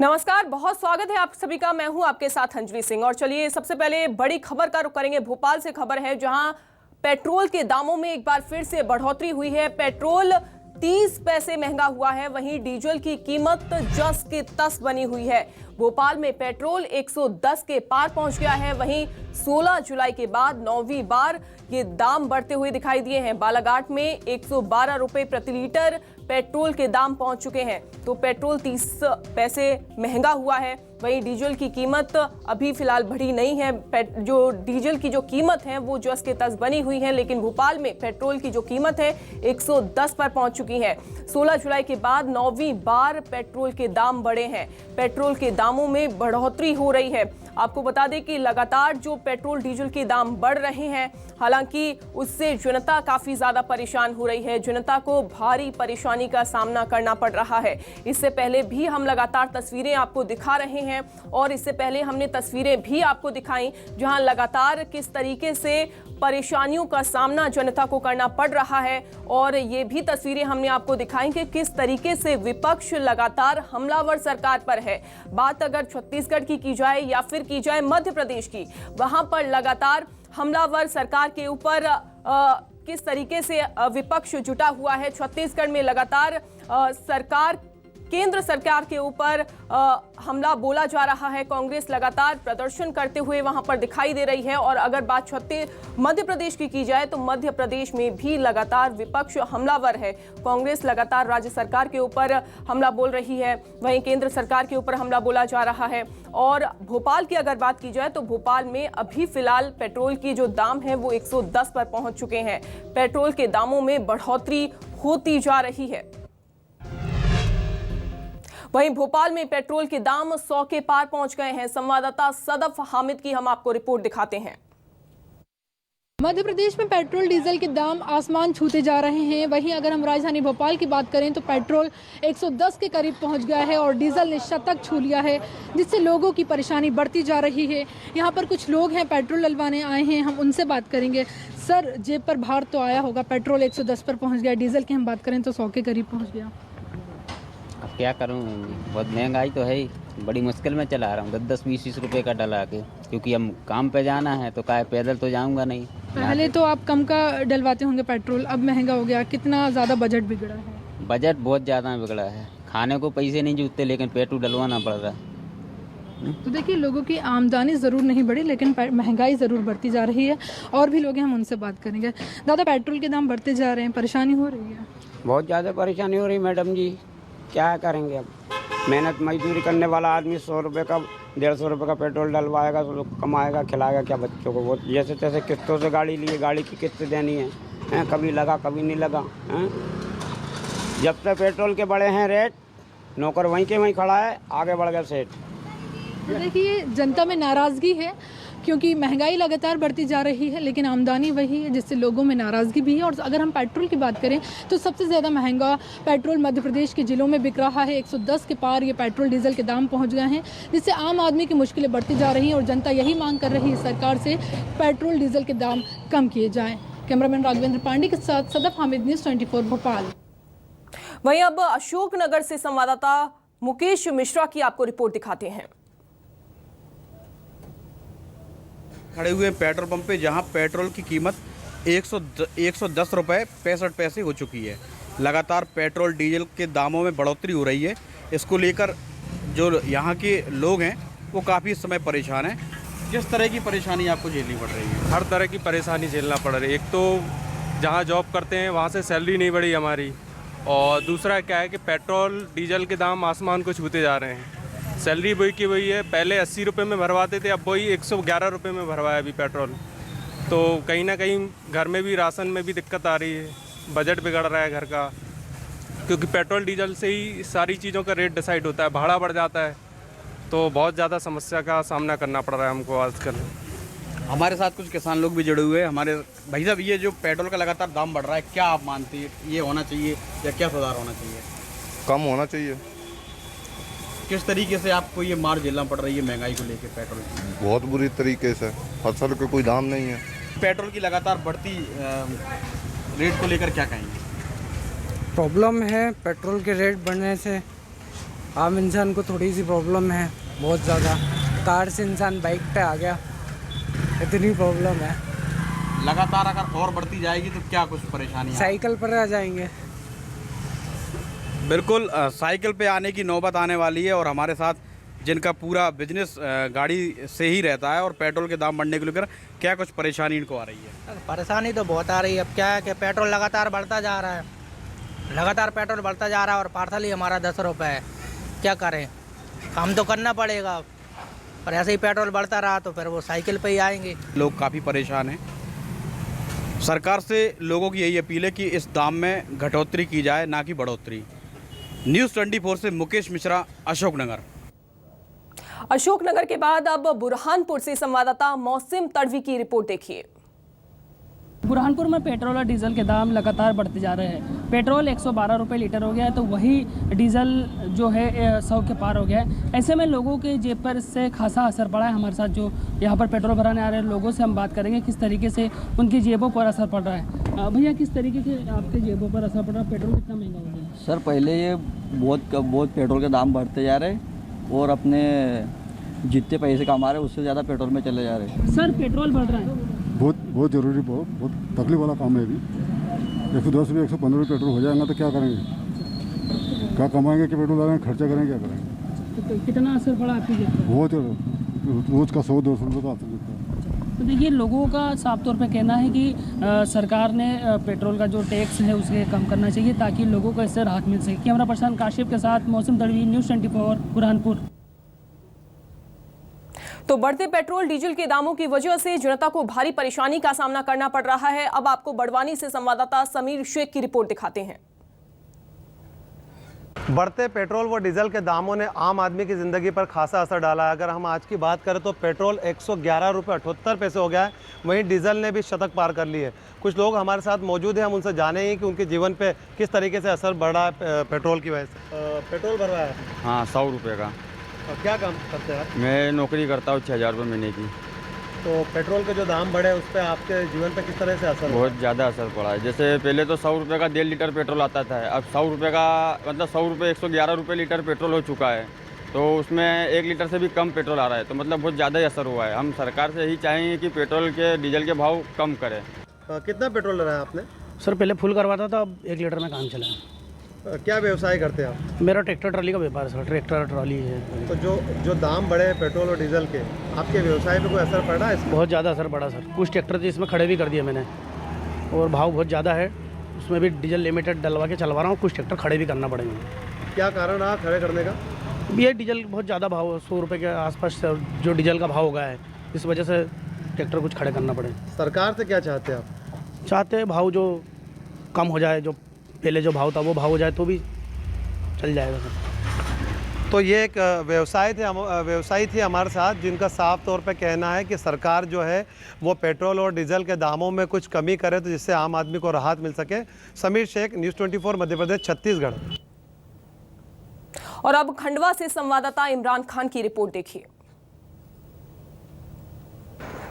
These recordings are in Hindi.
नमस्कार, बहुत स्वागत है आप सभी का। मैं हूं आपके साथ अंजलि सिंह। और चलिए सबसे पहले बड़ी खबर का रुख करेंगे। भोपाल से खबर है जहां पेट्रोल के दामों में एक बार फिर से बढ़ोतरी हुई है। पेट्रोल 30 पैसे महंगा हुआ है, वहीं डीजल की कीमत जस की तस बनी हुई है। भोपाल में पेट्रोल 110 के पार पहुंच गया है। वहीं 16 जुलाई के बाद 9वीं बार ये दाम बढ़ते हुए दिखाई दिए हैं। बालाघाट में 112 रुपए प्रति लीटर पेट्रोल के दाम पहुंच चुके हैं। तो पेट्रोल 30 पैसे महंगा हुआ है। वहीं डीजल की कीमत अभी फिलहाल बढ़ी नहीं है। जो डीजल की जो कीमत है वो जस के तस बनी हुई है, लेकिन भोपाल में पेट्रोल की जो कीमत है 110 पर पहुंच चुकी है। 16 जुलाई के बाद 9वीं बार पेट्रोल के दाम बढ़े हैं। पेट्रोल के दामों में बढ़ोतरी हो रही है। आपको बता दें कि लगातार जो पेट्रोल डीजल के दाम बढ़ रहे हैं, हालांकि उससे जनता काफी ज्यादा परेशान हो रही है। जनता को भारी परेशानी का सामना करना पड़ रहा है। इससे पहले भी हम लगातार तस्वीरें आपको दिखा रहे हैं और इससे पहले हमने तस्वीरें भी आपको दिखाई जहां लगातार किस तरीके से परेशानियों का सामना जनता को करना पड़ रहा है। और ये भी तस्वीरें हमने आपको दिखाई कि किस तरीके से विपक्ष लगातार हमलावर सरकार पर है। बात अगर छत्तीसगढ़ की जाए या फिर की जाए मध्य प्रदेश की, वहां पर लगातार हमलावर सरकार के ऊपर किस तरीके से विपक्ष जुटा हुआ है। छत्तीसगढ़ में लगातार केंद्र सरकार के ऊपर हमला बोला जा रहा है। कांग्रेस लगातार प्रदर्शन करते हुए वहां पर दिखाई दे रही है। और अगर बात मध्य प्रदेश की जाए तो मध्य प्रदेश में भी लगातार विपक्ष हमलावर है। कांग्रेस लगातार राज्य सरकार के ऊपर हमला बोल रही है, वहीं केंद्र सरकार के ऊपर हमला बोला जा रहा है। और भोपाल की अगर बात की जाए तो भोपाल में अभी फिलहाल पेट्रोल की जो दाम है वो 110 पर पहुंच चुके हैं। पेट्रोल के दामों में बढ़ोतरी होती जा रही है। वहीं भोपाल में पेट्रोल के दाम 100 के पार पहुंच गए हैं। संवाददाता सदफ हामिद की हम आपको रिपोर्ट दिखाते हैं। मध्य प्रदेश में पेट्रोल डीजल के दाम आसमान छूते जा रहे हैं। वहीं अगर हम राजधानी भोपाल की बात करें तो पेट्रोल 110 के करीब पहुंच गया है और डीजल ने शतक छू लिया है, जिससे लोगों की परेशानी बढ़ती जा रही है। यहाँ पर कुछ लोग हैं, पेट्रोल डलवाने आए हैं, हम उनसे बात करेंगे। सर, जेब पर भार तो आया होगा, पेट्रोल 110 पर पहुँच गया, डीजल की हम बात करें तो 100 के करीब पहुँच गया। अब क्या करूं, बहुत महंगाई तो है ही, बड़ी मुश्किल में चला रहा हूँ। 10-20 रुपए का डला के, क्योंकि हम काम पे जाना है तो काय पैदल तो जाऊंगा नहीं। पहले तो आप कम का डलवाते होंगे पेट्रोल, अब महंगा हो गया, कितना ज़्यादा बजट बिगड़ा है? बजट बहुत ज़्यादा बिगड़ा है। खाने को पैसे नहीं जुटते, लेकिन पेट्रोल डलवाना पड़ रहा है। तो देखिए, लोगों की आमदनी ज़रूर नहीं बढ़ी, लेकिन महंगाई ज़रूर बढ़ती जा रही है। और भी लोग हैं, हम उनसे बात करेंगे। दादा, पेट्रोल के दाम बढ़ते जा रहे हैं, परेशानी हो रही है? बहुत ज़्यादा परेशानी हो रही है मैडम जी, क्या करेंगे। अब मेहनत मजदूरी करने वाला आदमी 100 रुपये का 150 रुपये का पेट्रोल डलवाएगा तो कमाएगा, खिलाएगा क्या बच्चों को? वो जैसे तैसे किस्तों से गाड़ी लिए, गाड़ी की किस्त देनी है, कभी लगा कभी नहीं लगा हैं। जब तक पेट्रोल के बढ़े हैं रेट, नौकर वहीं के वहीं खड़ा है, आगे बढ़ गया सेठ। तो देखिए, जनता में नाराज़गी है क्योंकि महंगाई लगातार बढ़ती जा रही है, लेकिन आमदनी वही है, जिससे लोगों में नाराज़गी भी है। और अगर हम पेट्रोल की बात करें तो सबसे ज़्यादा महंगा पेट्रोल मध्य प्रदेश के ज़िलों में बिक रहा है। 110 के पार ये पेट्रोल डीजल के दाम पहुंच गए हैं, जिससे आम आदमी की मुश्किलें बढ़ती जा रही हैं। और जनता यही मांग कर रही है सरकार से पेट्रोल डीजल के दाम कम किए जाएँ। कैमरामैन राघवेंद्र पांडे के साथ सदफ हामिद, न्यूज़ 24 भोपाल। वहीं अब अशोकनगर से संवाददाता मुकेश मिश्रा की आपको रिपोर्ट दिखाते हैं। खड़े हुए पेट्रोल पंप पे, जहां पेट्रोल की कीमत 110 रुपये 65 पैसे हो चुकी है। लगातार पेट्रोल डीजल के दामों में बढ़ोतरी हो रही है। इसको लेकर जो यहाँ के लोग हैं वो काफ़ी समय परेशान हैं। किस तरह की परेशानी आपको झेलनी पड़ रही है? हर तरह की परेशानी झेलना पड़ रही है। एक तो जहाँ जॉब करते हैं वहाँ से सैलरी नहीं बढ़ी हमारी, और दूसरा क्या है कि पेट्रोल डीजल के दाम आसमान को छूते जा रहे हैं। सैलरी वही की वही है, पहले 80 रुपये में भरवाते थे, अब वही 111 रुपये में भरवाया अभी पेट्रोल। तो कहीं ना कहीं घर में भी, राशन में भी दिक्कत आ रही है, बजट बिगड़ रहा है घर का, क्योंकि पेट्रोल डीजल से ही सारी चीज़ों का रेट डिसाइड होता है, भाड़ा बढ़ जाता है। तो बहुत ज़्यादा समस्या का सामना करना पड़ रहा है हमको आजकल। हमारे साथ कुछ किसान लोग भी जुड़े हुए हैं। हमारे भाई साहब, ये जो पेट्रोल का लगातार दाम बढ़ रहा है, क्या आप मानते हैं ये होना चाहिए या क्या सुधार होना चाहिए? कम होना चाहिए। किस तरीके से आपको ये मार झेलना पड़ रही है महंगाई को लेकर पेट्रोल की? बहुत बुरी तरीके से, फसल का कोई दाम नहीं है। पेट्रोल की लगातार बढ़ती रेट को लेकर क्या कहेंगे? प्रॉब्लम है पेट्रोल के रेट बढ़ने से, आम इंसान को थोड़ी सी प्रॉब्लम है, बहुत ज़्यादा। कार से इंसान बाइक पे आ गया, इतनी प्रॉब्लम है। लगातार अगर और बढ़ती जाएगी तो क्या कुछ परेशानी? साइकिल पर आ जाएंगे। बिल्कुल साइकिल पे आने की नौबत आने वाली है। और हमारे साथ जिनका पूरा बिजनेस गाड़ी से ही रहता है और पेट्रोल के दाम बढ़ने को लेकर क्या कुछ परेशानी इनको आ रही है? परेशानी तो बहुत आ रही है। अब क्या है कि पेट्रोल लगातार बढ़ता जा रहा है, लगातार पेट्रोल बढ़ता जा रहा है और पार्सल ही हमारा 10 रुपये है। क्या करें, काम तो करना पड़ेगा, पर ऐसे ही पेट्रोल बढ़ता रहा तो फिर वो साइकिल पे ही आएंगे। लोग काफ़ी परेशान हैं। सरकार से लोगों की यही अपील है कि इस दाम में घटोतरी की जाए, ना कि बढ़ोतरी। न्यूज़ 24 से मुकेश मिश्रा, अशोकनगर। अशोकनगर के बाद अब बुरहानपुर से संवाददाता मौसिम तड़वी की रिपोर्ट देखिए। बुरहानपुर में पेट्रोल और डीजल के दाम लगातार बढ़ते जा रहे हैं। पेट्रोल 112 रुपये लीटर हो गया है तो वही डीजल जो है 100 के पार हो गया है। ऐसे में लोगों के जेब पर इससे खासा असर पड़ा है। हमारे साथ जो यहाँ पर पेट्रोल भराने आ रहे हैं लोगों से हम बात करेंगे किस तरीके से उनकी जेबों पर असर पड़ रहा है। भैया, किस तरीके से आपके जेबों पर असर पड़ रहा है? पेट्रोल कितना महंगा हो गया? सर, पहले ये बहुत पेट्रोल के दाम बढ़ते जा रहे हैं और अपने जितने पैसे कमा रहे हैं उससे ज़्यादा पेट्रोल में चले जा रहे हैं। सर, पेट्रोल बढ़ रहा है, बहुत ज़रूरी, बहुत तकलीफ वाला काम है। अभी 110 रुपये 115 रुपये पेट्रोल हो जाएगा तो क्या करेंगे? क्या कमाएंगे कि पेट्रोल डालेंगे, खर्चा करेंगे, क्या करेंगे? तो कितना असर पड़ा आपकी जेब पर? बहुत रोज़ का 100-200 रुपये का असर दिखता है। तो देखिए, लोगों का साफ तौर पे कहना है कि सरकार ने पेट्रोल का जो टैक्स है उसे कम करना चाहिए ताकि लोगों को इससे राहत मिल सके। कैमरा पर्सन काशिफ के साथ मौसम तड़वी, न्यूज़ 24, बुरहानपुर। तो बढ़ते पेट्रोल डीजल के दामों की वजह से जनता को भारी परेशानी का सामना करना पड़ रहा है। अब आपको बड़वानी से संवाददाता समीर शेख की रिपोर्ट दिखाते हैं। बढ़ते पेट्रोल व डीजल के दामों ने आम आदमी की ज़िंदगी पर खासा असर डाला है। अगर हम आज की बात करें तो पेट्रोल 111 रुपये 78 पैसे हो गया है, वहीं डीजल ने भी शतक पार कर ली है। कुछ लोग हमारे साथ मौजूद हैं, हम उनसे जानेंगे कि उनके जीवन पे किस तरीके से असर बढ़ा है पेट्रोल की वजह से। पेट्रोल भर रहा है? हाँ, 100 रुपये का। क्या काम करते हैं आप? मैं नौकरी करता हूँ 6,000 रुपये महीने की। तो पेट्रोल के जो दाम बढ़े उस पर आपके जीवन पे किस तरह से असर? बहुत ज़्यादा असर पड़ा है। जैसे पहले तो 100 रुपये का 1.5 लीटर पेट्रोल आता था, अब 100 रुपये का मतलब 100 रुपये 111 रुपये लीटर पेट्रोल हो चुका है। तो उसमें 1 लीटर से भी कम पेट्रोल आ रहा है, तो मतलब बहुत ज़्यादा ही असर हुआ है। हम सरकार से यही चाहेंगे कि पेट्रोल के डीजल के भाव कम करें। कितना पेट्रोल ले रहा है आपने? सर, पहले फुल करवाता था, अब 1 लीटर में काम चला है। क्या व्यवसाय करते हैं आप? मेरा ट्रैक्टर ट्रॉली का व्यापार है सर, ट्रैक्टर ट्रॉली है। तो जो दाम बढ़े हैं पेट्रोल और डीजल के, आपके व्यवसाय पे कोई असर पड़ रहा है इसका? बहुत ज़्यादा असर पड़ा सर। कुछ ट्रैक्टर तो इसमें खड़े भी कर दिए मैंने, और भाव बहुत ज़्यादा है, उसमें भी डीजल लिमिटेड डलवा के चलवा रहा हूँ। कुछ ट्रैक्टर खड़े भी करना पड़ेंगे। क्या कारण रहा खड़े करने का? ये डीजल बहुत ज़्यादा भाव, 100 रुपये के आसपास जो डीजल का भाव हो गया है, इस वजह से ट्रैक्टर कुछ खड़े करना पड़े। सरकार से क्या चाहते हैं आप? चाहते हैं भाव जो कम हो जाए, जो पहले जो भाव था वो भाव हो जाए तो भी चल जाएगा सर। तो ये एक व्यवसायी थे हमारे साथ, जिनका साफ तौर पे कहना है कि सरकार जो है वो पेट्रोल और डीजल के दामों में कुछ कमी करे तो जिससे आम आदमी को राहत मिल सके। समीर शेख, न्यूज़ 24, मध्य प्रदेश, छत्तीसगढ़। और अब खंडवा से संवाददाता इमरान खान की रिपोर्ट देखिए।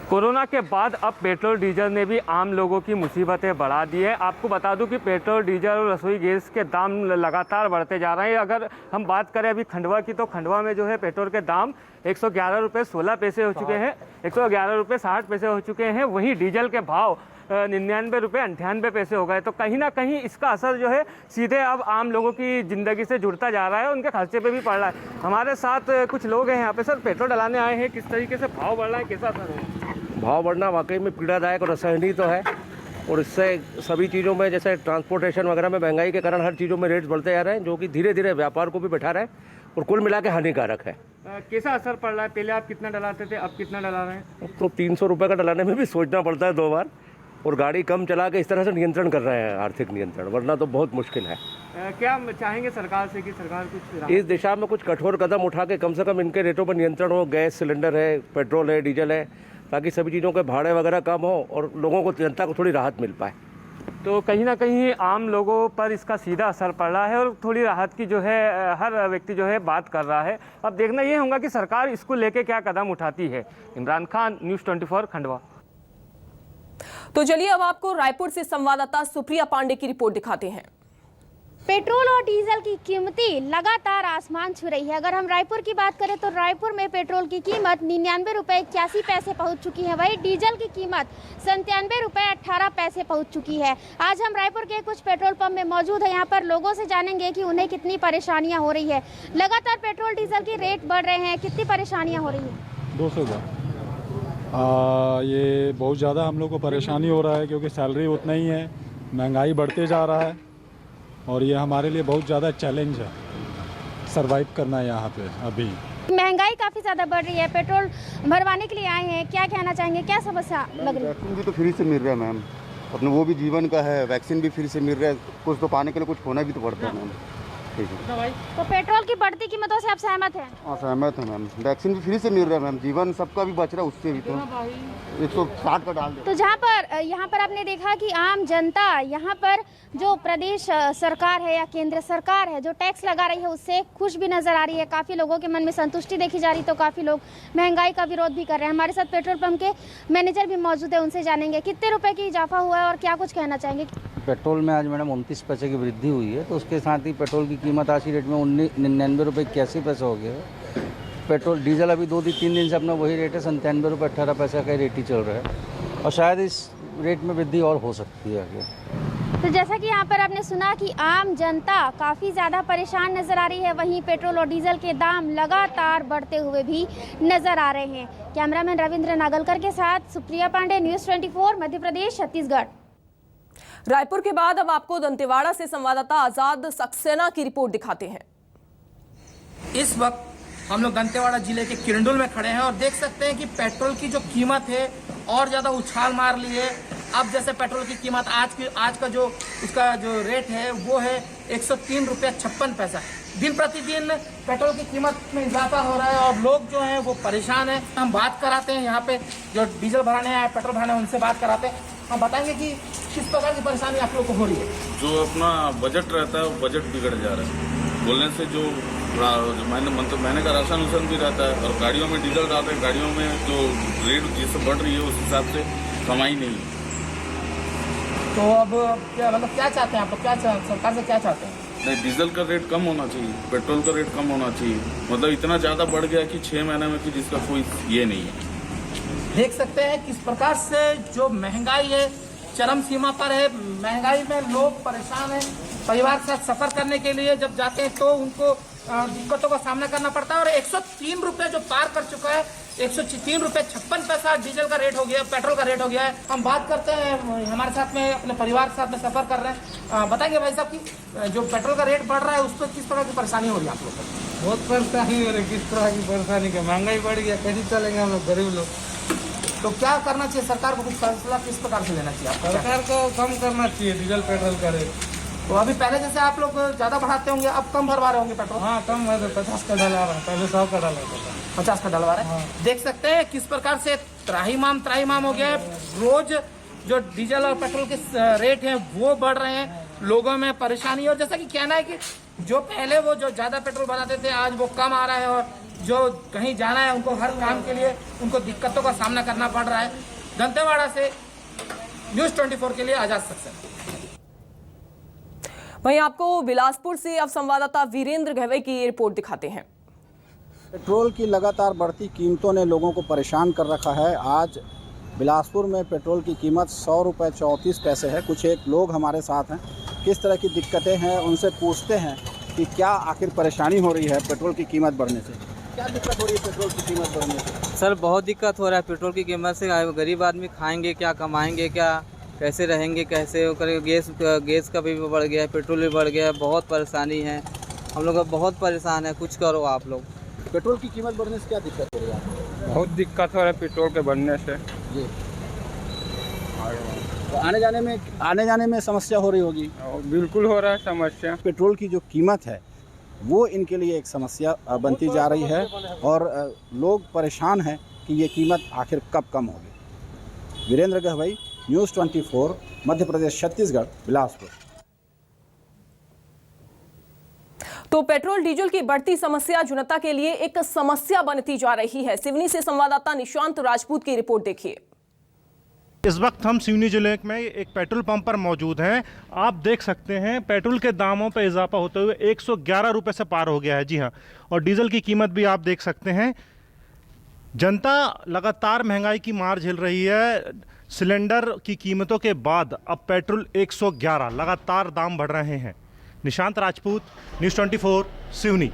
कोरोना के बाद अब पेट्रोल डीजल ने भी आम लोगों की मुसीबतें बढ़ा दी है। आपको बता दूं कि पेट्रोल डीजल और रसोई गैस के दाम लगातार बढ़ते जा रहे हैं। अगर हम बात करें अभी खंडवा की, तो खंडवा में जो है पेट्रोल के दाम 111 रुपये 16 पैसे हो चुके हैं, 111 रुपये 60 पैसे हो चुके हैं। वहीं डीजल के भाव 99 रुपये 98 पैसे हो गए। तो कहीं ना कहीं इसका असर जो है सीधे अब आम लोगों की ज़िंदगी से जुड़ता जा रहा है, उनके खर्चे पे भी पड़ रहा है। हमारे साथ कुछ लोग हैं यहाँ पे। सर, पेट्रोल डलाने आए हैं, किस तरीके से भाव बढ़ रहा है, कैसा असर है? भाव बढ़ना वाकई में पीड़ादायक और असहनीय तो है, और इससे सभी चीज़ों में जैसे ट्रांसपोर्टेशन वगैरह में महंगाई के कारण हर चीज़ों में रेट्स बढ़ते जा रहे हैं, जो कि धीरे धीरे व्यापार को भी बैठा रहा है और कुल मिला के हानिकारक है। कैसा असर पड़ रहा है? पहले आप कितना डलाते थे, अब कितना डला रहे हैं? अब तो 300 रुपये का डलाने में भी सोचना पड़ता है 2 बार, और गाड़ी कम चला के इस तरह से नियंत्रण कर रहे हैं, आर्थिक नियंत्रण, वरना तो बहुत मुश्किल है। क्या चाहेंगे सरकार से कि सरकार कुछ इस दिशा में कुछ कठोर कदम उठा के कम से कम इनके रेटों पर नियंत्रण हो। गैस सिलेंडर है, पेट्रोल है, डीजल है, ताकि सभी चीज़ों के भाड़े वगैरह कम हो और लोगों को, जनता को थोड़ी राहत मिल पाए। तो कहीं ना कहीं आम लोगों पर इसका सीधा असर पड़ रहा है और थोड़ी राहत की जो है हर व्यक्ति जो है बात कर रहा है। अब देखना ये होगा कि सरकार इसको लेके क्या कदम उठाती है। इमरान खान, न्यूज़ 24, खंडवा। तो चलिए अब आपको रायपुर से संवाददाता सुप्रिया पांडे की रिपोर्ट दिखाते हैं। पेट्रोल और डीजल की कीमतें लगातार आसमान छू रही है। अगर हम रायपुर की बात करें तो रायपुर में पेट्रोल की कीमत 99 रुपये 81 पैसे पहुंच चुकी है, वहीं डीजल की कीमत 97 रुपये 18 पैसे पहुंच चुकी है। आज हम रायपुर के कुछ पेट्रोल पंप में मौजूद है, यहाँ पर लोगों से जानेंगे कि उन्हें कितनी परेशानियाँ हो रही है। लगातार पेट्रोल डीजल की रेट बढ़ रहे हैं, कितनी परेशानियाँ हो रही है? 200 का ये बहुत ज़्यादा हम लोग को परेशानी हो रहा है, क्योंकि सैलरी उतना ही है, महंगाई बढ़ते जा रहा है और ये हमारे लिए बहुत ज़्यादा चैलेंज है सरवाइव करना यहाँ पे। अभी महंगाई काफ़ी ज़्यादा बढ़ रही है, पेट्रोल भरवाने के लिए आए हैं, क्या कहना चाहेंगे, क्या समस्या लग रही है? वैक्सीन भी तो फ्री से मिल रहा है मैम, अपने वो भी जीवन का है, वैक्सीन भी फ्री से मिल रहा है, कुछ तो पाने के लिए कुछ होना भी तो पड़ता है मैम। ठीक है, तो पेट्रोल की बढ़ती कीमतों से आप सहमत हैं? हाँ सहमत है मैम, वैक्सीन भी फ्री से मिल रहा है मैम, जीवन सबका भी बच रहा है उससे भी, तो 160 का डाल दे। तो यहाँ पर आपने देखा कि आम जनता यहाँ पर जो प्रदेश सरकार है या केंद्र सरकार है जो टैक्स लगा रही है उससे खुश भी नजर आ रही है। काफ़ी लोगों के मन में संतुष्टि देखी जा रही, तो काफ़ी लोग महंगाई का विरोध भी कर रहे हैं। हमारे साथ पेट्रोल पंप के मैनेजर भी मौजूद है, उनसे जानेंगे कितने रुपए की इजाफा हुआ है और क्या कुछ कहना चाहेंगे। पेट्रोल में आज मैडम 29 पैसे की वृद्धि हुई है, तो उसके साथ ही पेट्रोल की कीमत आज की रेट में 99 रुपये 81 पैसे हो गया है। पेट्रोल डीजल अभी 2-3 दिन से अपना वही रेट है, 97 रुपये 18 पैसे का रेट ही चल रहा है और शायद इस रेट में वृद्धि और हो सकती है आगे। तो जैसा कि यहाँ पर आपने सुना कि आम जनता काफ़ी ज़्यादा परेशान नज़र आ रही है, वहीं पेट्रोल और डीजल के दाम लगातार बढ़ते हुए भी नज़र आ रहे हैं। कैमरामैन रविंद्र नागलकर के साथ सुप्रिया पांडे, न्यूज़ 24 मध्य प्रदेश छत्तीसगढ़। रायपुर के बाद अब आपको दंतेवाड़ा से संवाददाता आजाद सक्सेना की रिपोर्ट दिखाते हैं। इस वक्त हम लोग दंतेवाड़ा जिले के किरंडुल में खड़े हैं और देख सकते हैं कि पेट्रोल की जो कीमत है और ज़्यादा उछाल मार ली है। अब जैसे पेट्रोल की कीमत आज का जो उसका जो रेट है वो है 103 रुपये 56 पैसा। दिन प्रतिदिन पेट्रोल की कीमत में इजाफा हो रहा है और लोग जो हैं वो परेशान हैं। हम बात कराते हैं यहाँ पे जो डीजल भराने आए, पेट्रोल भराने, उनसे बात कराते हैं। हम बताएंगे कि किस प्रकार की परेशानी आप लोग को हो रही है। जो अपना बजट रहता है वो बजट बिगड़ जा रहा है, बोलने से जो महीने का राशन उसन भी रहता है और गाड़ियों में डीजल डालते हैं, गाड़ियों में जो रेट जिससे बढ़ रही है उस हिसाब से कमाई नहीं है। तो अब क्या चाहते हैं आप लोग, सरकार से क्या चाहते हैं? नहीं, डीजल का रेट कम होना चाहिए, पेट्रोल का रेट कम होना चाहिए। मतलब इतना ज़्यादा बढ़ गया कि 6 महीने में कि जिसका कोई ये नहीं है। देख सकते हैं किस प्रकार से जो महंगाई है चरम सीमा पर है। महंगाई में लोग परेशान हैं। परिवार के साथ सफर करने के लिए जब जाते हैं तो उनको दिक्कतों का सामना करना पड़ता है और 103 रुपये जो पार कर चुका है, 103 रुपये 56 पैसा डीजल का रेट हो गया, पेट्रोल का रेट हो गया है। हम बात करते हैं, हमारे साथ में अपने परिवार के साथ में सफर कर रहे हैं। बताएंगे भाई साहब की जो पेट्रोल का रेट बढ़ रहा है उस पर किस तरह की परेशानी हो रही है आप लोग को? बहुत परेशानी हो रही है। किस तरह की परेशानी का? महंगाई बढ़ गया, कैसे चलेंगे हम लोग गरीब लोग? तो क्या करना चाहिए सरकार को? कुछ फैसला किस प्रकार से लेना चाहिए? सरकार को कम करना चाहिए डीजल पेट्रोल का रेट। तो अभी पहले जैसे आप लोग ज़्यादा बढ़ाते होंगे, अब कम भरवा रहे होंगे पेट्रोल? हाँ कम है, 50 का डलवा रहा है, पहले 100 का डलवा था, 50 का डलवा रहे हैं। हाँ। देख सकते हैं किस प्रकार से त्राहीमाम हो गया है। रोज जो डीजल और पेट्रोल के रेट हैं वो बढ़ रहे हैं, लोगों में परेशानी। और जैसा कि कहना है कि जो पहले वो जो ज़्यादा पेट्रोल बनाते थे आज वो कम आ रहा है और जो कहीं जाना है उनको हर काम के लिए उनको दिक्कतों का सामना करना पड़ रहा है। दंतेवाड़ा से न्यूज़ 24 के लिए आजाद सक्सेना। वहीं आपको बिलासपुर से अब संवाददाता वीरेंद्र गहवे की रिपोर्ट दिखाते हैं। पेट्रोल की लगातार बढ़ती कीमतों ने लोगों को परेशान कर रखा है। आज बिलासपुर में पेट्रोल की कीमत 100 रुपये 34 पैसे है। कुछ एक लोग हमारे साथ हैं, किस तरह की दिक्कतें हैं उनसे पूछते हैं कि क्या आखिर परेशानी हो रही है पेट्रोल की कीमत बढ़ने से। क्या दिक्कत हो रही है पेट्रोल की कीमत बढ़ने से? सर बहुत दिक्कत हो रहा है पेट्रोल की कीमत से। गरीब आदमी खाएंगे क्या, कमाएंगे क्या, कैसे रहेंगे, कैसे करेंगे? गैस का भी बढ़ गया है, पेट्रोल भी बढ़ गया है, बहुत परेशानी है। हम लोग बहुत परेशान है, कुछ करो आप लोग। पेट्रोल की कीमत बढ़ने से क्या दिक्कत हो रही है आपको? बहुत दिक्कत हो रहा है पेट्रोल के बढ़ने से जी। तो आने जाने में समस्या हो रही होगी? बिल्कुल हो रहा है समस्या। पेट्रोल की जो कीमत है वो इनके लिए एक समस्या बनती जा रही है और लोग परेशान हैं कि ये कीमत आखिर कब कम होगी। वीरेंद्र गहवई, न्यूज़ 24 मध्य प्रदेश छत्तीसगढ़, बिलासपुर। तो पेट्रोल डीजल की बढ़ती समस्या जनता के लिए एक समस्या बनती जा रही है। सिवनी से संवाददाता निशांत राजपूत की रिपोर्ट देखिए। इस वक्त हम सिवनी जिले में एक पेट्रोल पंप पर मौजूद हैं। आप देख सकते हैं पेट्रोल के दामों पर इजाफा होते हुए 111 रुपये से पार हो गया है। जी हाँ, और डीजल की कीमत भी आप देख सकते हैं। जनता लगातार महंगाई की मार झेल रही है। सिलेंडर की कीमतों के बाद अब पेट्रोल 111, लगातार दाम बढ़ रहे हैं। निशांत राजपूत, न्यूज़ 24, सिवनी।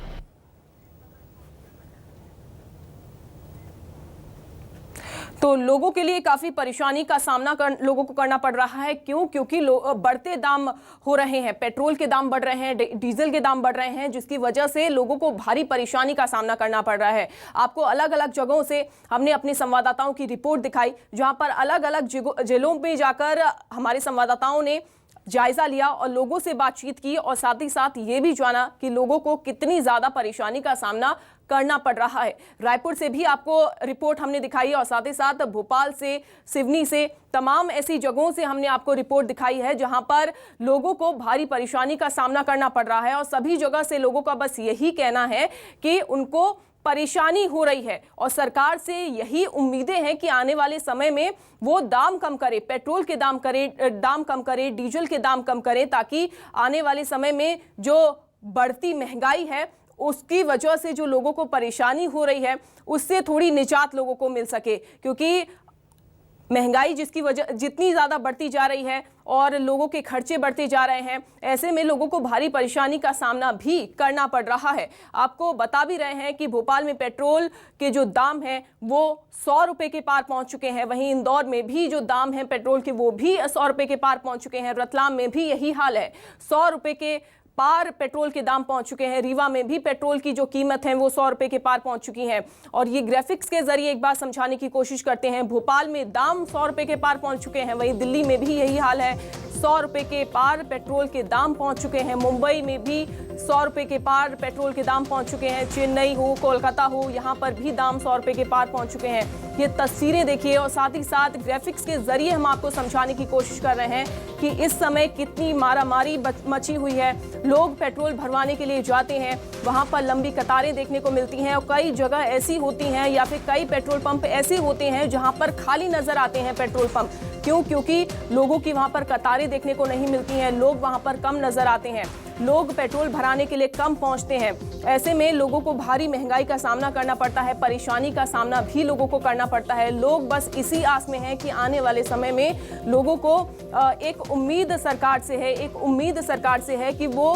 तो लोगों के लिए काफ़ी परेशानी का सामना लोगों को करना पड़ रहा है। क्यों? क्योंकि बढ़ते दाम हो रहे हैं, पेट्रोल के दाम बढ़ रहे हैं, डीजल के दाम बढ़ रहे हैं, जिसकी वजह से लोगों को भारी परेशानी का सामना करना पड़ रहा है। आपको अलग अलग जगहों से हमने अपने संवाददाताओं की रिपोर्ट दिखाई, जहां पर अलग अलग जिलों में जाकर हमारे संवाददाताओं ने जायजा लिया और लोगों से बातचीत की और साथ ही साथ ये भी जाना कि लोगों को कितनी ज़्यादा परेशानी का सामना करना पड़ रहा है। रायपुर से भी आपको रिपोर्ट हमने दिखाई और साथ ही साथ भोपाल से, सिवनी से, तमाम ऐसी जगहों से हमने आपको रिपोर्ट दिखाई है जहां पर लोगों को भारी परेशानी का सामना करना पड़ रहा है। और सभी जगह से लोगों का बस यही कहना है कि उनको परेशानी हो रही है और सरकार से यही उम्मीदें हैं कि आने वाले समय में वो दाम कम करे, पेट्रोल के दाम कम करे, डीजल के दाम कम करे, ताकि आने वाले समय में जो बढ़ती महंगाई है उसकी वजह से जो लोगों को परेशानी हो रही है उससे थोड़ी निजात लोगों को मिल सके। क्योंकि महंगाई जिसकी वजह जितनी ज़्यादा बढ़ती जा रही है और लोगों के खर्चे बढ़ते जा रहे हैं, ऐसे में लोगों को भारी परेशानी का सामना भी करना पड़ रहा है। आपको बता भी रहे हैं कि भोपाल में पेट्रोल के जो दाम हैं वो 100 रुपये के पार पहुंच चुके हैं। वहीं इंदौर में भी जो दाम हैं पेट्रोल के वो भी 100 रुपये के पार पहुंच चुके हैं। रतलाम में भी यही हाल है, 100 रुपये के पार पेट्रोल के दाम पहुंच चुके हैं। रीवा में भी पेट्रोल की जो कीमत है वो 100 रुपये के पार पहुंच चुकी है। और ये ग्राफिक्स के जरिए एक बार समझाने की कोशिश करते हैं। भोपाल में दाम 100 रुपये के पार पहुंच चुके हैं, वहीं दिल्ली में भी यही हाल है, 100 रुपये के पार पेट्रोल के दाम पहुंच चुके हैं। मुंबई में भी 100 रुपये के पार पेट्रोल के दाम पहुंच चुके हैं। चेन्नई हो, कोलकाता हो, यहाँ पर भी दाम 100 रुपये के पार पहुंच चुके हैं। ये तस्वीरें देखिए और साथ ही साथ ग्राफिक्स के जरिए हम आपको समझाने की कोशिश कर रहे हैं कि इस समय कितनी मारामारी मची हुई है। लोग पेट्रोल भरवाने के लिए जाते हैं, वहाँ पर लंबी कतारें देखने को मिलती हैं और कई जगह ऐसी होती हैं या फिर कई पेट्रोल पंप ऐसे होते हैं जहाँ पर खाली नजर आते हैं पेट्रोल पंप। क्यों? क्योंकि लोगों की वहाँ पर कतारें देखने को नहीं मिलती हैं, लोग वहाँ पर कम नजर आते हैं, लोग पेट्रोल भराने के लिए कम पहुँचते हैं। ऐसे में लोगों को भारी महंगाई का सामना करना पड़ता है, परेशानी का सामना भी लोगों को करना पड़ता है। लोग बस इसी आस में हैं कि आने वाले समय में लोगों को एक उम्मीद सरकार से है कि वो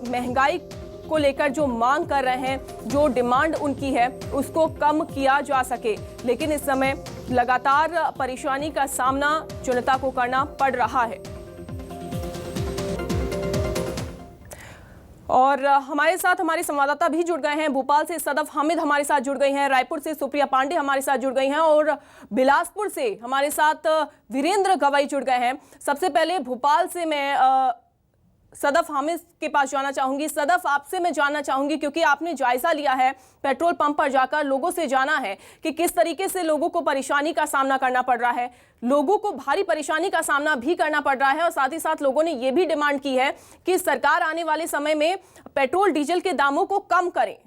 महंगाई को लेकर जो मांग कर रहे हैं, जो डिमांड उनकी है, उसको कम किया जा सके। लेकिन इस समय लगातार परेशानी का सामना जनता को करना पड़ रहा है। और हमारे साथ हमारे संवाददाता भी जुड़ गए हैं। भोपाल से सदफ हामिद हमारे साथ जुड़ गई हैं, रायपुर से सुप्रिया पांडे हमारे साथ जुड़ गई हैं और बिलासपुर से हमारे साथ वीरेंद्र गवाई जुड़ गए हैं। सबसे पहले भोपाल से मैं सदफ हामिद के पास जाना चाहूंगी। सदफ, आपसे मैं जानना चाहूंगी, क्योंकि आपने जायजा लिया है, पेट्रोल पंप पर जाकर लोगों से जाना है कि किस तरीके से लोगों को परेशानी का सामना करना पड़ रहा है। लोगों को भारी परेशानी का सामना भी करना पड़ रहा है और साथ ही साथ लोगों ने यह भी डिमांड की है कि सरकार आने वाले समय में पेट्रोल डीजल के दामों को कम करे।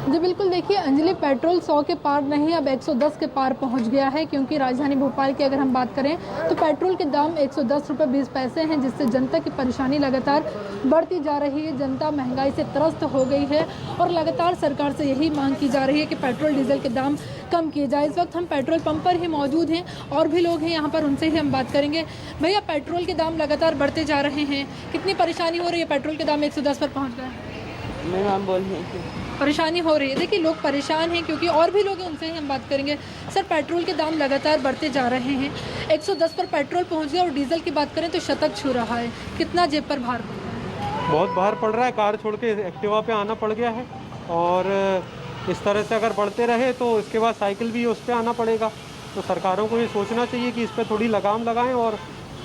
जी बिल्कुल, देखिए अंजलि, पेट्रोल 100 के पार नहीं, अब 110 के पार पहुंच गया है। क्योंकि राजधानी भोपाल की अगर हम बात करें तो पेट्रोल के दाम 110 रुपये 20 पैसे हैं, जिससे जनता की परेशानी लगातार बढ़ती जा रही है। जनता महंगाई से त्रस्त हो गई है और लगातार सरकार से यही मांग की जा रही है कि पेट्रोल डीजल के दाम कम किए जाए। इस वक्त हम पेट्रोल पंप पर ही मौजूद हैं और भी लोग हैं यहाँ पर, उनसे ही हम बात करेंगे। भैया, पेट्रोल के दाम लगातार बढ़ते जा रहे हैं, कितनी परेशानी हो रही है? पेट्रोल के दाम 110 पर पहुँच गए। मैं नाम बोल रही परेशानी हो रही है। देखिए, लोग परेशान हैं क्योंकि और भी लोग हैं, उनसे ही हम बात करेंगे। सर, पेट्रोल के दाम लगातार बढ़ते जा रहे हैं, 110 पर पेट्रोल पहुंच गया और डीजल की बात करें तो शतक छू रहा है। कितना जेब पर भार पड़ रहा है? बहुत भार पड़ रहा है। कार छोड़ के एक्टिवा पे आना पड़ गया है और इस तरह से अगर बढ़ते रहे तो इसके बाद साइकिल भी उस पर आना पड़ेगा। तो सरकारों को ये सोचना चाहिए कि इस पर थोड़ी लगाम लगाएँ और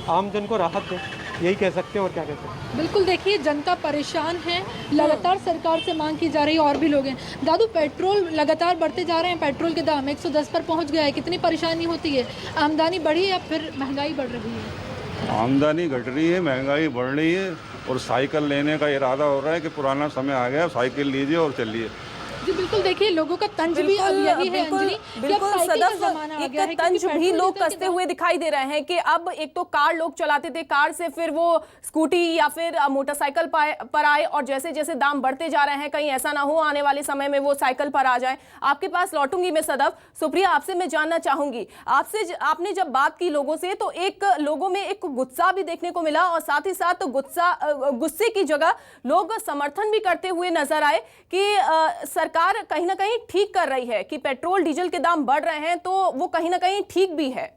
आम जन को राहत दें, यही कह सकते हैं और क्या कह सकते हैं। बिल्कुल, देखिए जनता परेशान है, लगातार सरकार से मांग की जा रही है और भी लोग हैं। दादू, पेट्रोल लगातार बढ़ते जा रहे हैं, पेट्रोल के दाम 110 पर पहुंच गया है, कितनी परेशानी होती है? आमदनी बढ़ी है या फिर महंगाई बढ़ रही है? आमदनी घट रही है, महंगाई बढ़ रही है और साइकिल लेने का इरादा हो रहा है कि पुराना समय आ गया, साइकिल लीजिए और चलिए। जी बिल्कुल, देखिए लोगों का तंज भी अब यही है अंजलि, बिल्कुल सदफ, एक तंज भी लोग कसते हुए दिखाई दे रहे हैं कि अब एक तो कार लोग चलाते थे, कार से फिर वो स्कूटी या फिर मोटरसाइकिल पर आए और जैसे जैसे दाम बढ़ते जा रहे हैं कहीं ऐसा ना हो आने वाले समय में वो साइकिल पर आ जाए। आपके पास लौटूंगी मैं सदफ। सुप्रिया, आपसे मैं जानना चाहूंगी, आपने जब बात की लोगों से तो एक लोगों में एक गुस्सा भी देखने को मिला और साथ ही साथ गुस्से की जगह लोग समर्थन भी करते हुए नजर आए कि सरकार कहीं ना कहीं ठीक कर रही है कि पेट्रोल डीजल के दाम बढ़ रहे हैं तो वो कहीं ना कहीं ठीक भी है।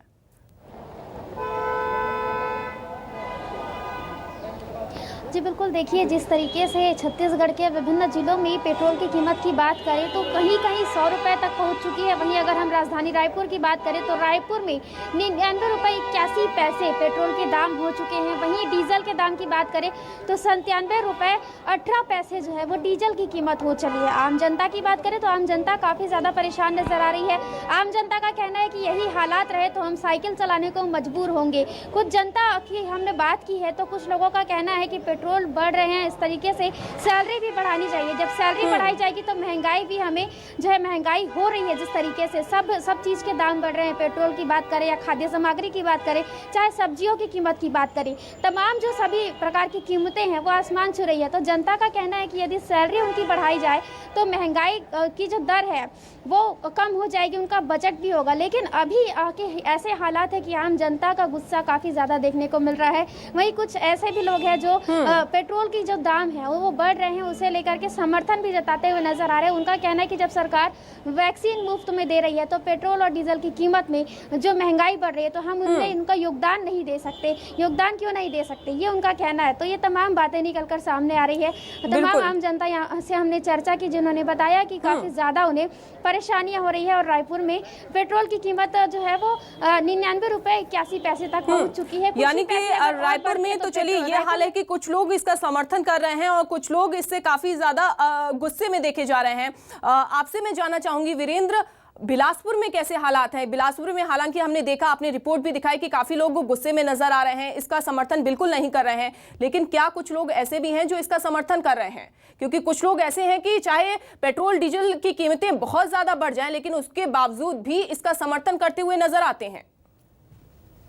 जी बिल्कुल, देखिए जिस तरीके से छत्तीसगढ़ के विभिन्न जिलों में पेट्रोल की कीमत की बात करें तो कहीं कहीं 100 रुपये तक पहुंच चुकी है। वहीं अगर हम राजधानी रायपुर की बात करें तो रायपुर में 99 रुपये 81 पैसे पेट्रोल के दाम हो चुके हैं। वहीं डीजल के दाम की बात करें तो 97 रुपये 18 पैसे जो है वो डीजल की कीमत हो चली है। आम जनता की बात करें तो आम जनता काफ़ी ज़्यादा परेशान नजर आ रही है। आम जनता का कहना है कि यही हालात रहे तो हम साइकिल चलाने को मजबूर होंगे। कुछ जनता की हमने बात की है तो कुछ लोगों का कहना है कि पेट्रोल बढ़ रहे हैं, इस तरीके से सैलरी भी बढ़ानी चाहिए। जब सैलरी बढ़ाई जाएगी तो महंगाई भी हमें जो है महंगाई हो रही है जिस तरीके से सब चीज़ के दाम बढ़ रहे हैं। पेट्रोल की बात करें या खाद्य सामग्री की बात करें, चाहे सब्जियों की कीमत की बात करें, तमाम जो सभी प्रकार की कीमतें हैं वो आसमान छू रही है। तो जनता का कहना है कि यदि सैलरी उनकी बढ़ाई जाए तो महंगाई की जो दर है वो कम हो जाएगी, उनका बजट भी होगा। लेकिन अभी आके ऐसे हालात है कि आम जनता का गुस्सा काफ़ी ज़्यादा देखने को मिल रहा है। वहीं कुछ ऐसे भी लोग हैं जो पेट्रोल की जो दाम है वो बढ़ रहे हैं, उसे लेकर के समर्थन भी जताते हुए नजर आ रहे हैं। उनका कहना है कि जब सरकार वैक्सीन मुफ्त में दे रही है तो पेट्रोल और डीजल की कीमत में जो महंगाई बढ़ रही है तो हम उनमें इनका योगदान नहीं दे सकते। योगदान क्यों नहीं दे सकते, ये उनका कहना है। तो ये तमाम बातें निकल कर सामने आ रही है। तमाम आम जनता यहाँ से हमने चर्चा की जिन्होंने बताया कि काफ़ी ज़्यादा उन्हें परेशानियाँ हो रही है और रायपुर में पेट्रोल की कीमत जो है वो 99 रुपये 81 पैसे तक पहुँच चुकी है। यानी कि रायपुर में तो चलिए ये हाल है कि कुछ लोग इसका समर्थन कर रहे हैं और कुछ लोग इससे काफी ज्यादा गुस्से में देखे जा रहे हैं। आपसे मैं जानना चाहूंगी वीरेंद्र, बिलासपुर में कैसे हालात हैं? बिलासपुर में हालांकि हमने देखा, आपने रिपोर्ट भी दिखाई कि काफी लोग गुस्से में नजर आ रहे हैं, इसका समर्थन बिल्कुल नहीं कर रहे हैं, लेकिन क्या कुछ लोग ऐसे भी हैं जो इसका समर्थन कर रहे हैं? क्योंकि कुछ लोग ऐसे हैं कि चाहे पेट्रोल डीजल की कीमतें बहुत ज्यादा बढ़ जाएं लेकिन उसके बावजूद भी इसका समर्थन करते हुए नजर आते हैं।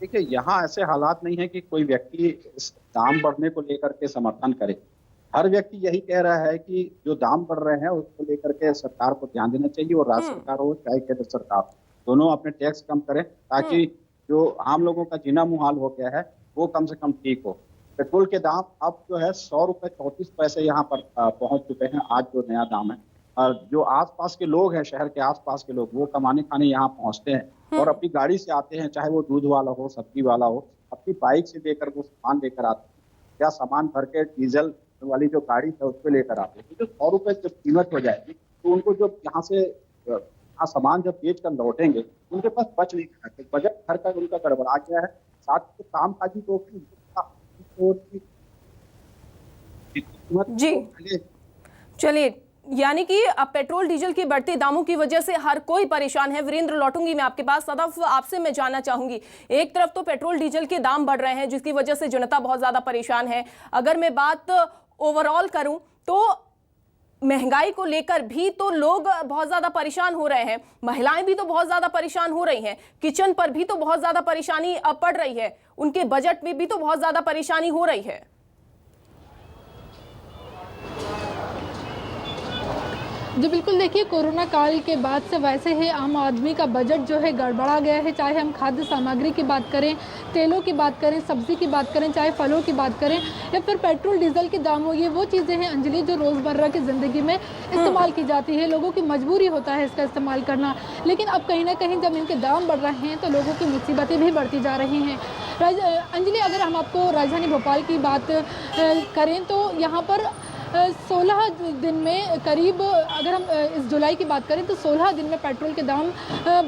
देखिए, यहाँ ऐसे हालात नहीं है कि कोई व्यक्ति इस दाम बढ़ने को लेकर के समर्थन करे। हर व्यक्ति यही कह रहा है कि जो दाम बढ़ रहे हैं उसको लेकर के सरकार को ध्यान देना चाहिए और राज्य सरकार हो चाहे केंद्र सरकार, दोनों अपने टैक्स कम करें ताकि जो आम लोगों का जीना मुहाल हो गया है वो कम से कम ठीक हो। पेट्रोल के दाम अब जो है 100 रुपये 34 पैसे यहाँ पर पहुंच चुके हैं आज जो नया दाम है। और जो आसपास के लोग हैं, शहर के आसपास के लोग, वो कमाने खाने यहाँ पहुँचते हैं और अपनी गाड़ी से आते हैं, चाहे वो दूध वाला हो सब्जी वाला हो, अपनी बाइक से लेकर वो सामान लेकर आते हैं या सामान भर के डीजल वाली जो गाड़ी है उस पर लेकर आते हैं। तो 100 रुपये जब कीमत हो जाएगी तो उनको जो यहाँ से सामान जब बेच कर लौटेंगे उनके पास बच नहीं पाते, बजट घर का उनका गड़बड़ा गया है। साथ ही काम काजी तो जी चलिए, यानी कि अब पेट्रोल डीजल के बढ़ते दामों की वजह से हर कोई परेशान है। वीरेंद्र, लौटूंगी मैं आपके पास। सदफ, आपसे मैं जानना चाहूंगी, एक तरफ तो पेट्रोल डीजल के दाम बढ़ रहे हैं जिसकी वजह से जनता बहुत ज्यादा परेशान है। अगर मैं बात ओवरऑल करूं तो महंगाई को लेकर भी तो लोग बहुत ज्यादा परेशान हो रहे हैं, महिलाएं भी तो बहुत ज्यादा परेशान हो रही हैं, किचन पर भी तो बहुत ज्यादा परेशानी पड़ रही है, उनके बजट में भी तो बहुत ज्यादा परेशानी हो रही है। जी बिल्कुल, देखिए कोरोना काल के बाद से वैसे ही आम आदमी का बजट जो है गड़बड़ा गया है। चाहे हम खाद्य सामग्री की बात करें, तेलों की बात करें, सब्जी की बात करें, चाहे फलों की बात करें या फिर पेट्रोल डीजल के दाम हो, ये वो चीज़ें हैं अंजलि जो रोज़मर्रा की ज़िंदगी में इस्तेमाल की जाती है। लोगों की मजबूरी होता है इसका इस्तेमाल करना, लेकिन अब कहीं ना कहीं जब इनके दाम बढ़ रहे हैं तो लोगों की मुसीबतें भी बढ़ती जा रही हैं। अंजलि, अगर हम आपको राजधानी भोपाल की बात करें तो यहाँ पर 16 दिन में करीब, अगर हम इस जुलाई की बात करें तो 16 दिन में पेट्रोल के दाम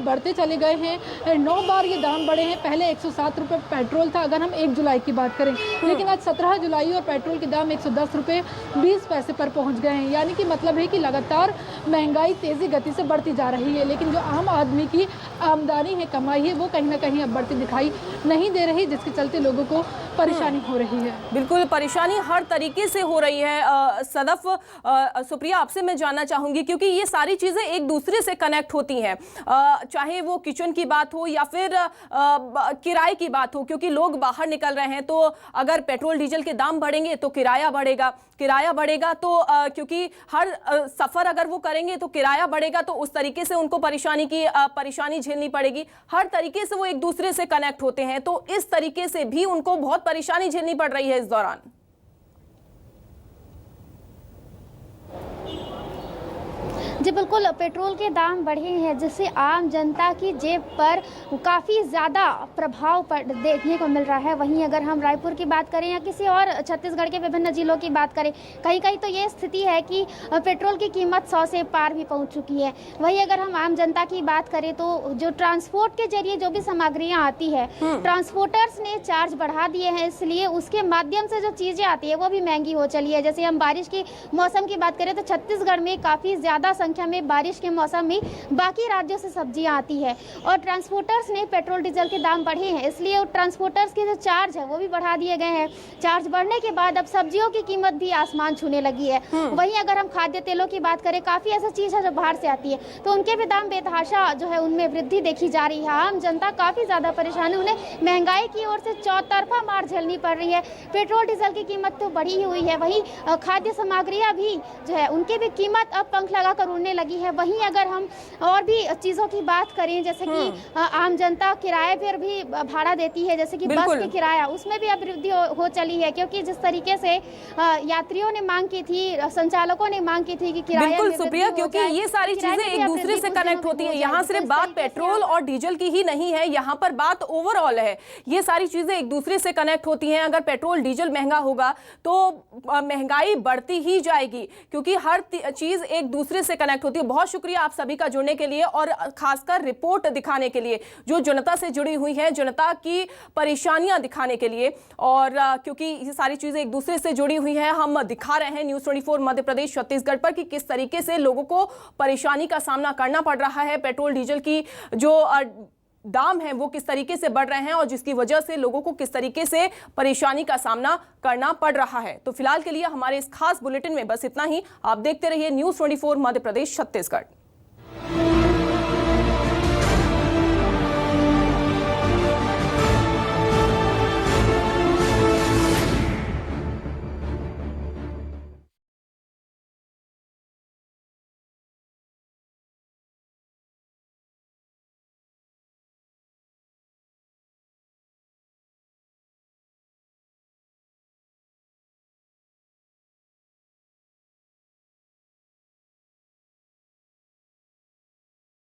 बढ़ते चले गए हैं। 9 बार ये दाम बढ़े हैं। पहले 107 रुपये पेट्रोल था अगर हम 1 जुलाई की बात करें, लेकिन आज 17 जुलाई और पेट्रोल के दाम 110 रुपये 20 पैसे पर पहुंच गए हैं। यानी कि मतलब है कि लगातार महंगाई तेज़ी गति से बढ़ती जा रही है, लेकिन जो आम आदमी की आमदनी है, कमाई है, वो कहीं ना कहीं अब बढ़ती दिखाई नहीं दे रही, जिसके चलते लोगों को परेशानी हो रही है। बिल्कुल, परेशानी हर तरीके से हो रही है। सदफ, सुप्रिया, आपसे मैं जानना चाहूंगी, क्योंकि ये सारी चीजें एक दूसरे से कनेक्ट होती हैं, चाहे वो किचन की बात हो या फिर किराए की बात हो, क्योंकि लोग बाहर निकल रहे हैं, तो अगर पेट्रोल डीजल के दाम बढ़ेंगे तो किराया बढ़ेगा तो क्योंकि हर सफर अगर वो करेंगे तो किराया बढ़ेगा, तो उस तरीके से उनको परेशानी झेलनी पड़ेगी। हर तरीके से वो एक दूसरे से कनेक्ट होते हैं, तो इस तरीके से भी उनको बहुत परेशानी झेलनी पड़ रही है इस दौरान। जी बिल्कुल, पेट्रोल के दाम बढ़े हैं जिससे आम जनता की जेब पर काफ़ी ज़्यादा प्रभाव देखने को मिल रहा है। वहीं अगर हम रायपुर की बात करें या किसी और छत्तीसगढ़ के विभिन्न जिलों की बात करें, कहीं कहीं तो ये स्थिति है कि पेट्रोल की कीमत 100 से पार भी पहुंच चुकी है। वहीं अगर हम आम जनता की बात करें तो जो ट्रांसपोर्ट के जरिए जो भी सामग्रियाँ आती है, ट्रांसपोर्टर्स ने चार्ज बढ़ा दिए हैं, इसलिए उसके माध्यम से जो चीज़ें आती है वो भी महंगी हो चली है। जैसे हम बारिश की मौसम की बात करें तो छत्तीसगढ़ में काफ़ी ज़्यादा संख्या में बारिश के मौसम में बाकी राज्यों से सब्जियां आती है और ट्रांसपोर्टर्स ने पेट्रोल डीजल के दाम बढ़े हैं, इसलिए ट्रांसपोर्टर्स के जो चार्ज है वो भी बढ़ा दिए गए हैं। चार्ज बढ़ने के बाद अब सब्जियों की कीमत भी आसमान छूने लगी है। वहीं अगर हम खाद्य तेलों की बात करें, काफ़ी ऐसा चीज़ है जो बाहर से आती है, तो उनके भी दाम बेतहाशा जो है उनमें वृद्धि देखी जा रही है। आम जनता काफ़ी ज़्यादा परेशान है, उन्हें महंगाई की ओर से चौतरफा मार झेलनी पड़ रही है। पेट्रोल डीजल की कीमत तो बढ़ी ही हुई है, वहीं खाद्य सामग्रियाँ भी जो है उनकी भी कीमत अब पंख लगा कर उड़ने लगी है। वहीं अगर हम और भी चीज़ों की बात करें, जैसे कि आम जनता किराए पर भी भाड़ा देती है, जैसे कि बस के किराया, उसमें भी अब वृद्धि हो चली है, क्योंकि जिस तरीके से यात्रियों ने मांग की थी, संचालकों ने मांग की थी कि किराया। बिल्कुल सुप्रिया, क्योंकि ये सारी चीजें एक दूसरे से कनेक्ट होती है। यहाँ सिर्फ बात पेट्रोल और डीजल की ही नहीं है, यहाँ पर बात ओवरऑल है। ये सारी चीजें एक दूसरे से कनेक्ट होती हैं। अगर पेट्रोल डीजल महंगा होगा तो महंगाई बढ़ती ही जाएगी, क्योंकि हर चीज एक दूसरे से कनेक्ट होती है। बहुत शुक्रिया आप सभी का जुड़ने के लिए और खासकर रिपोर्ट दिखाने के लिए, जो जनता से जुड़ी हुई है, जनता की परेशानियां दिखाने के लिए। और क्योंकि ये सारी चीजें एक दूसरे से जुड़ी हुई हैं, हम दिखा रहे हैं न्यूज़ 24 मध्य प्रदेश छत्तीसगढ़ पर कि किस तरीके से लोगों को परेशानी का सामना करना पड़ रहा है। पेट्रोल डीजल की जो दाम है वो किस तरीके से बढ़ रहे हैं और जिसकी वजह से लोगों को किस तरीके से परेशानी का सामना करना पड़ रहा है। तो फिलहाल के लिए हमारे इस खास बुलेटिन में बस इतना ही। आप देखते रहिए न्यूज़ 24 मध्य प्रदेश छत्तीसगढ़।